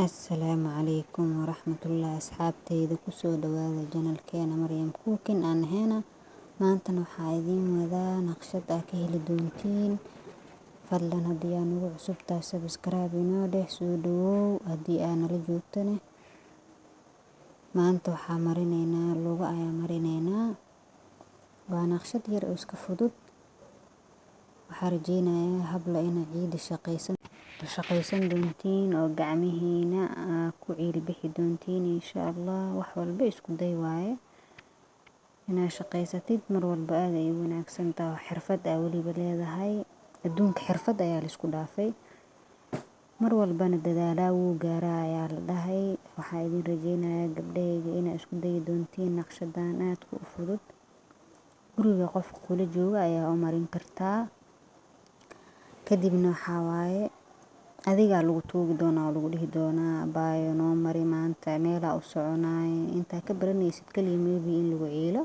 Assalaamu calaykum waraxmatullaahi asxaabteyda kusoo dhawaada janalkeena Maryam Cooking and Henna. Maantana waxaa idiin wadaa naqshad ka heli doontiin. Fadlan haddii aan ugu cusubtaa subscribe inoo dheh, soo dhawow haddii aan nala joogtane. Maanta waxaa marineynaa lugo ayaa marineynaa. Waa naqshad yar oo iska fudud. Waxaa rajeynayaa habla ina ciida shaqaysan doontiin oo gacmihiina ku ciil bixi doontiin insha Allah. Wax walba isku day waaye inaad shaqaysatid mar walba aad ay wanaagsan tahay. Xirfad aa waliba leedahay. Adduunka xirfad ayaa la isku dhaafay. Mar walbana dadaalaa wuu gaaraa ayaa la dhahay. Waxaa idin rajeynayaa gabdhahayga inaad isku dayi doontiin naqshadan aad ku fudud. Guriga qofka kula jooga ayaa u marin kartaa. Kadibna waxaa waaye adiga lagu tuugi doonaa oo lagu dhihi doonaa baayo noo mari maanta meela u soconaay inta ka baranaysid kaliya maybe in lagu ciilo.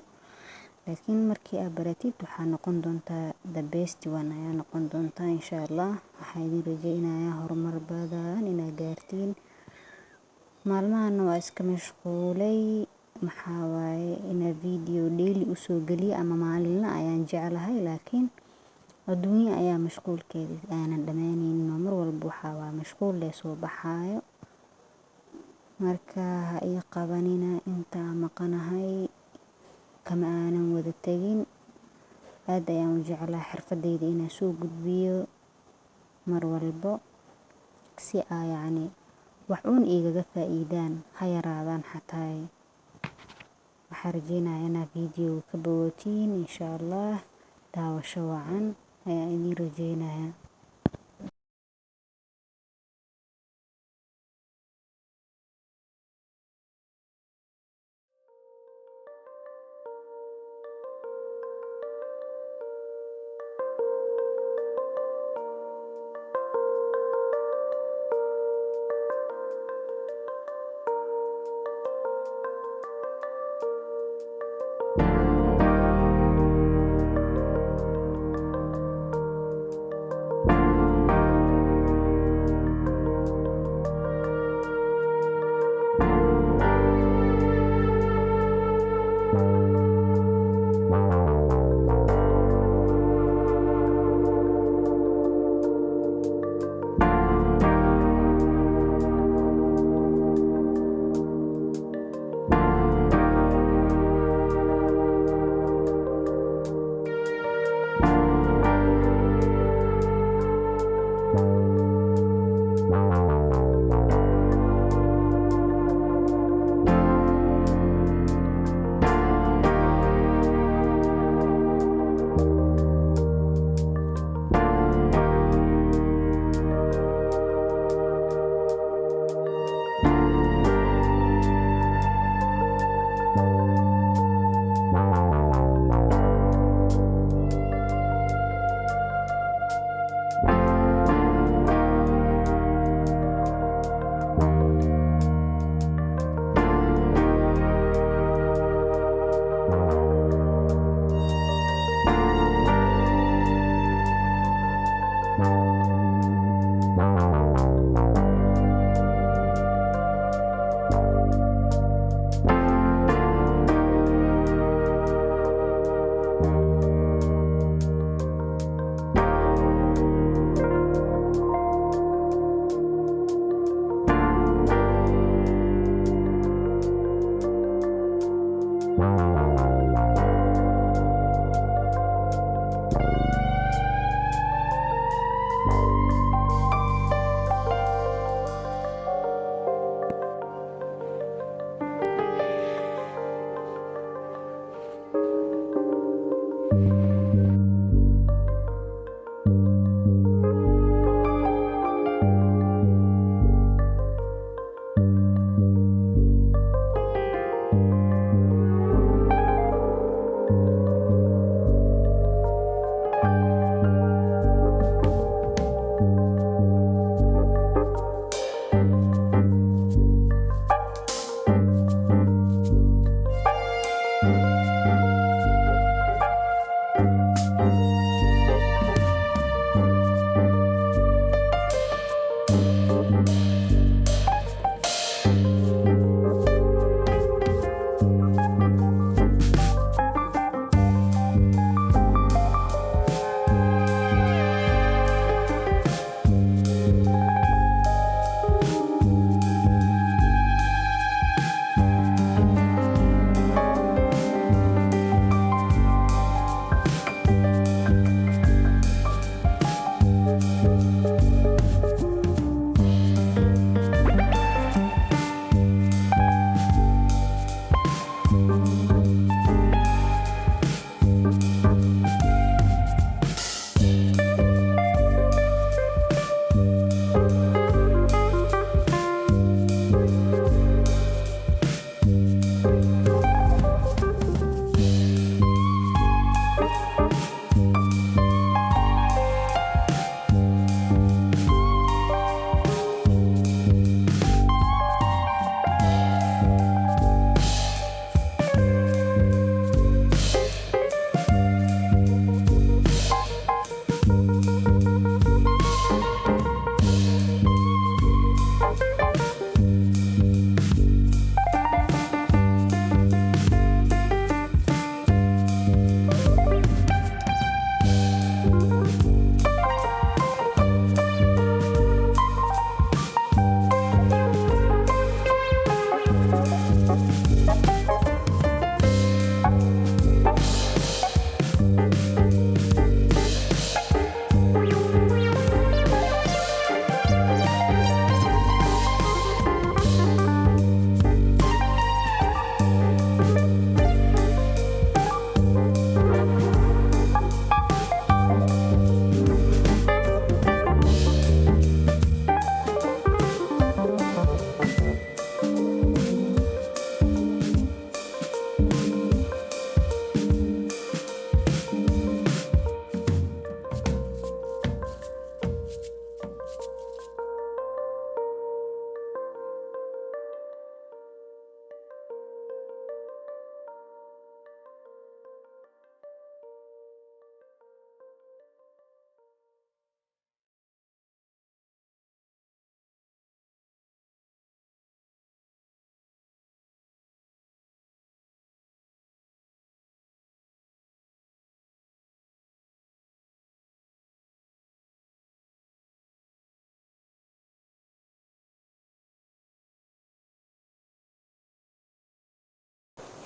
Laakiin markii aad baratid waxaa noqon doontaa the best one ayaa noqon doontaa insha Allah. Waxaa idin rajeynayaa horumar badan inaad gaartiin. Maalmahan waa iska mashquulay. Maxaa waaye ina video daily u soo galiyo ama maalinna ayaan jeclahay, laakiin adduunyo ayaa mashquulkeeda aanan dhamaanaynin. Mar walba waxaa waa mashquul leh soo baxaayo. Marka ha ii qabanina inta maqanahay kama aanan wada tagin. Aad ayaan u jeclaa xirfadeyda inaan soo gudbiyo mar walba si ay yacni wax uun igaga faa'iidaan ha yaraadaan xataa. Waxaa rajeynayaa inaad video ka bogootiin insha Allah. Daawasho wacan ayaa idin rajeynayaa.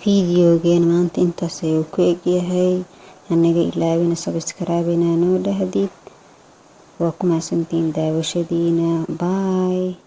fiidiyogeen maanta intaas ayuu ku egyahay. hanaga ilaawina subscribe inaa noo dhahdid. waa ku mahadsantihiin daawashadiina. Bye.